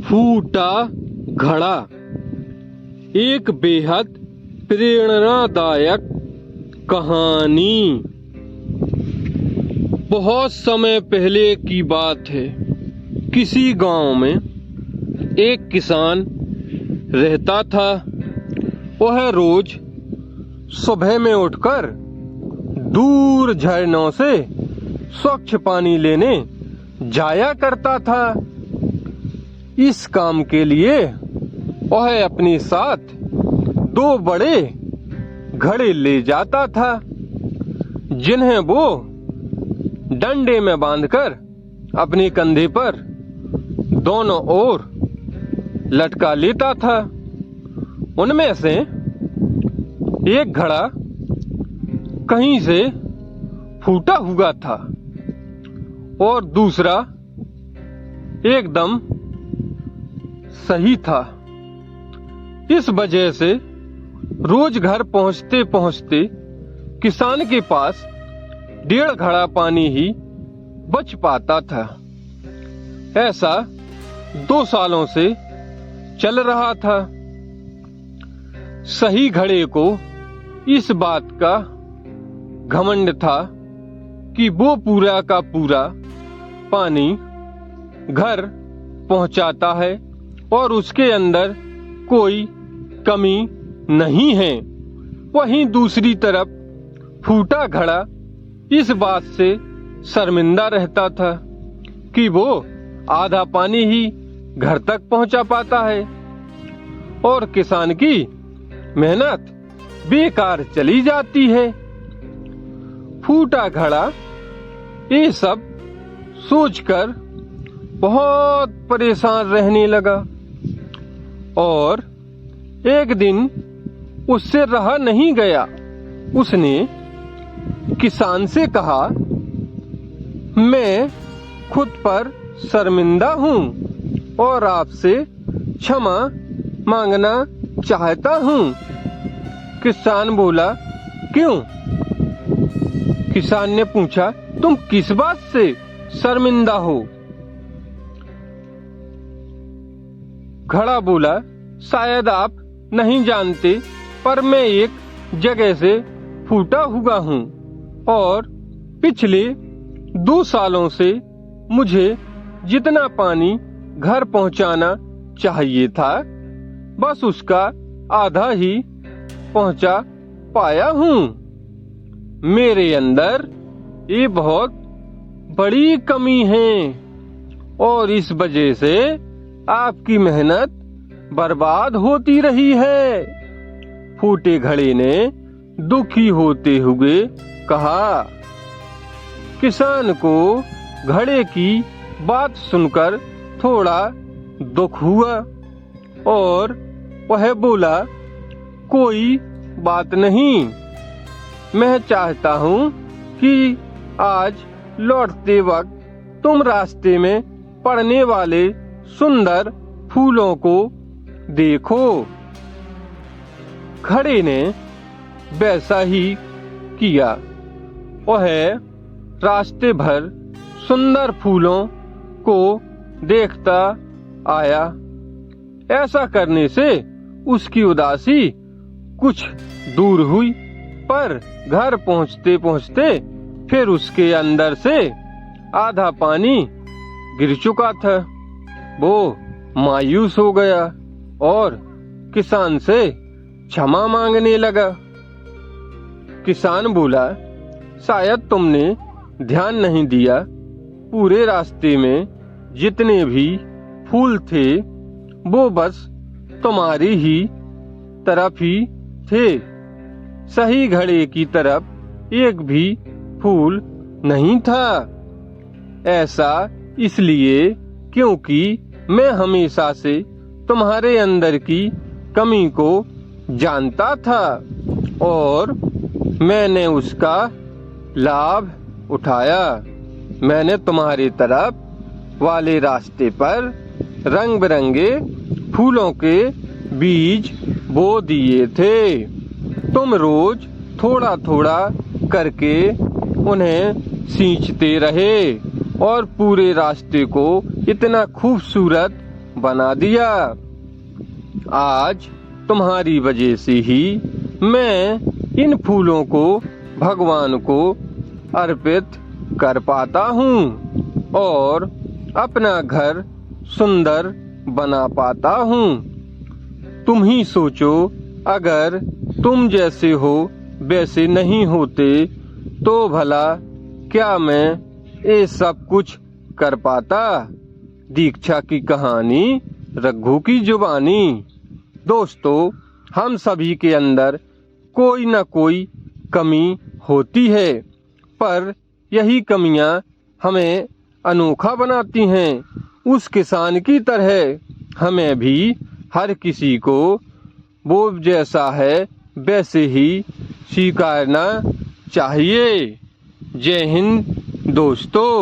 फूटा घड़ा एक बेहद प्रेरणादायक कहानी। बहुत समय पहले की बात है। किसी गांव में एक किसान रहता था। वह रोज सुबह में उठकर दूर झरनों से स्वच्छ पानी लेने जाया करता था। इस काम के लिए वह अपने साथ 2 बड़े घड़े ले जाता था, जिन्हें वो डंडे में बांधकर अपने कंधे पर दोनों ओर लटका लेता था। उनमें से एक घड़ा कहीं से फूटा हुआ था और दूसरा एकदम सही था। इस वजह से रोज घर पहुंचते पहुंचते किसान के पास 1.5 घड़ा पानी ही बच पाता था। ऐसा 2 सालों से चल रहा था। सही घड़े को इस बात का घमंड था कि वो पूरा का पूरा पानी घर पहुंचाता है और उसके अंदर कोई कमी नहीं है। वहीं दूसरी तरफ फूटा घड़ा इस बात से शर्मिंदा रहता था कि वो आधा पानी ही घर तक पहुंचा पाता है और किसान की मेहनत बेकार चली जाती है। फूटा घड़ा ये सब सोचकर बहुत परेशान रहने लगा और एक दिन उससे रहा नहीं गया। उसने किसान से कहा, मैं खुद पर शर्मिंदा हूँ और आपसे क्षमा मांगना चाहता हूँ। किसान बोला, क्यों? किसान ने पूछा, तुम किस बात से शर्मिंदा हो? घड़ा बोला, शायद आप नहीं जानते, पर मैं एक जगह से फूटा हुआ हूँ और पिछले 2 सालों से मुझे जितना पानी घर पहुँचाना चाहिए था, बस उसका आधा ही पहुँचा पाया हूँ। मेरे अंदर ये बहुत बड़ी कमी है और इस वजह से आपकी मेहनत बर्बाद होती रही है। फूटे घड़े ने दुखी होते हुए कहा। किसान को घड़े की बात सुनकर थोड़ा दुख हुआ और वह बोला, कोई बात नहीं, मैं चाहता हूँ कि आज लौटते वक्त तुम रास्ते में पड़ने वाले सुंदर फूलों को देखो। घड़े ने वैसा ही किया। वह रास्ते भर सुंदर फूलों को देखता आया। ऐसा करने से उसकी उदासी कुछ दूर हुई, पर घर पहुंचते पहुंचते फिर उसके अंदर से आधा पानी गिर चुका था। वो मायूस हो गया और किसान से क्षमा मांगने लगा। किसान बोला, शायद तुमने ध्यान नहीं दिया, पूरे रास्ते में जितने भी फूल थे वो बस तुम्हारी ही तरफ ही थे। सही घड़े की तरफ एक भी फूल नहीं था। ऐसा इसलिए क्योंकि मैं हमेशा से तुम्हारे अंदर की कमी को जानता था और मैंने उसका लाभ उठाया। मैंने तुम्हारी तरफ वाले रास्ते पर रंग बिरंगे फूलों के बीज बो दिए थे। तुम रोज थोड़ा थोड़ा करके उन्हें सींचते रहे और पूरे रास्ते को इतना खूबसूरत बना दिया। आज तुम्हारी वजह से ही मैं इन फूलों को भगवान को अर्पित कर पाता हूँ और अपना घर सुंदर बना पाता हूँ। तुम ही सोचो, अगर तुम जैसे हो वैसे नहीं होते तो भला क्या मैं ये सब कुछ कर पाता। दीक्षा की कहानी, रघु की जुबानी। दोस्तों, हम सभी के अंदर कोई न कोई कमी होती है, पर यही कमियां हमें अनोखा बनाती हैं। उस किसान की तरह हमें भी हर किसी को वो जैसा है वैसे ही स्वीकारना चाहिए। जय हिंद दोस्तों।